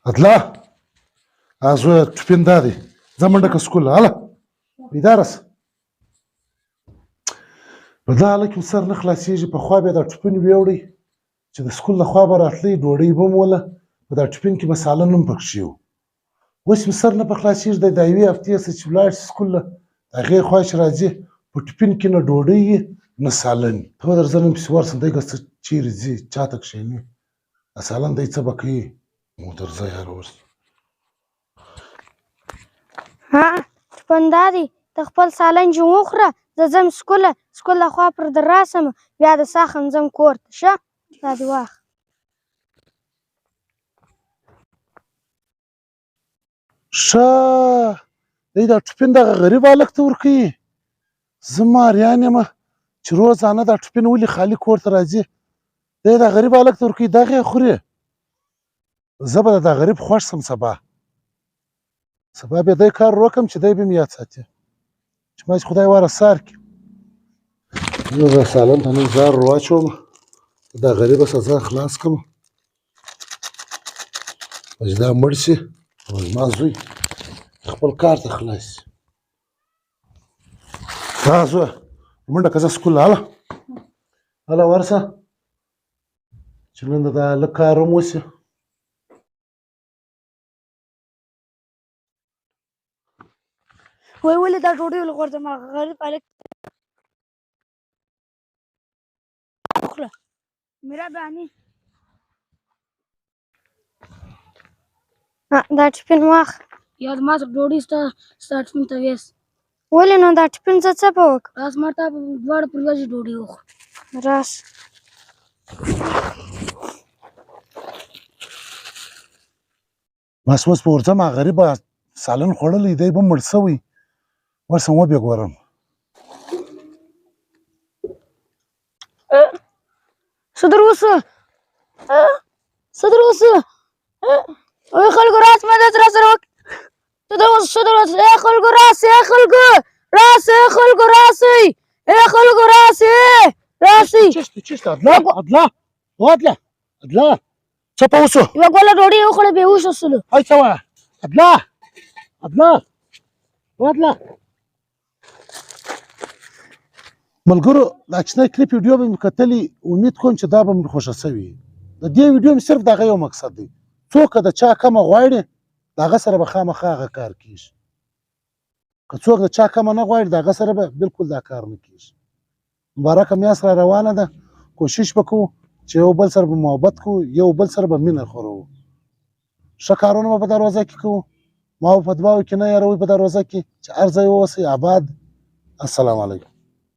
ادلا ازو ټپین دادی زمونږ د سکول هله ادارس په دا هلک سر نه خلاصېږي پخوا بیا دا ټپین ویوړی چې د سکول له خوا به راتلی ډوډۍ به م وله په دا ټپین کې به سالن هم پکښې و اوس مې سر نه په خلاصېږي دی دا یوې هفتې څه چې ولاړ شي سکول له د هغې خوا چې راځي په ټپین کې نه ډوډۍ وي نه سالن وي ته به درځه نن پسې ورسم دی که څه چیرې ځي چا ته کښېني دا سالن دی څه به کوي نو درځه یاره اوس ها ټپنداري ته خپل سالن چې وخوره زه ځم سکول له خوا پر در راسم بیا د ساخن ځم کور ته ښه دا دې واخله ښه دی دا ټوپین دغه غریب هلک ته ورکوي زه ماریان یم چې روزانه دا ټوپین ولې خالي کور ته راځي دی دا غریب هلک ته ورکوي دغه یې خوري زه به د دا غریب خوښ سم سبا بیا دی کار وکړم چې دی به مې یاد ساتي چې ما چې خدای واره سار کړي زه دا سالن ته نن زار ور واچوم دا غریبه سزا خلاص کړم چې دا مړ شي او زما زوی خپل کار ته خلاص شي ها زویه منډه که زه سکول هله ورسه چې نن د دا هلک کار هم وشي وای ولې دا ډوډۍ ولغورځم هغه غریب هلک وخوره مهرباني دا ټفن واخله یا ما ته ډوډۍ ستا ټفن ته ویست ولې نو دا ټفن زه څه به وکړم راس ما ته دواړه پر ورځې ډوډۍ وخوره راشه بس اوس به ورځم هغه غریبه سالن خوړلی دی به مړ شوی ورسم وبې ګورم څه در وسه څه در وسه ای خلکو راس مدد را سره وکړه څه در وسه څه در وسه ای خلکو راسئ ای خلکو راسئ ای خلکو راسئ ای خلکو راسئ راسئ چیرته عدلا څه په وسو یوه ګوله ډوډۍ یې وخوړه بېهوشه شولو هی څه وایه عدلا ملګرو دا کوچنی کلیپ ویډیو به مې کتلي امید کوم چې دا به مې خوښه شوي د دې ویډیو مې صرف دغه یو مقصد دی څوک د چا کمه غواړي د هغه سره به خامخا هغه کار کېږي که څوک د چا کمه نه غواړي د هغه سره به بالکل دا کار نه کېږي مبارکه میاشت را روانه ده کوشش به کوو چې یو بل سره به محبت کوو یو بل سره به مینه خورو ښه کارونه به په دروازه کې کوو ما به په دعاو کې نه یاروئ په دروازه کې چې هر ځای واوسئ آباد السلام علیکم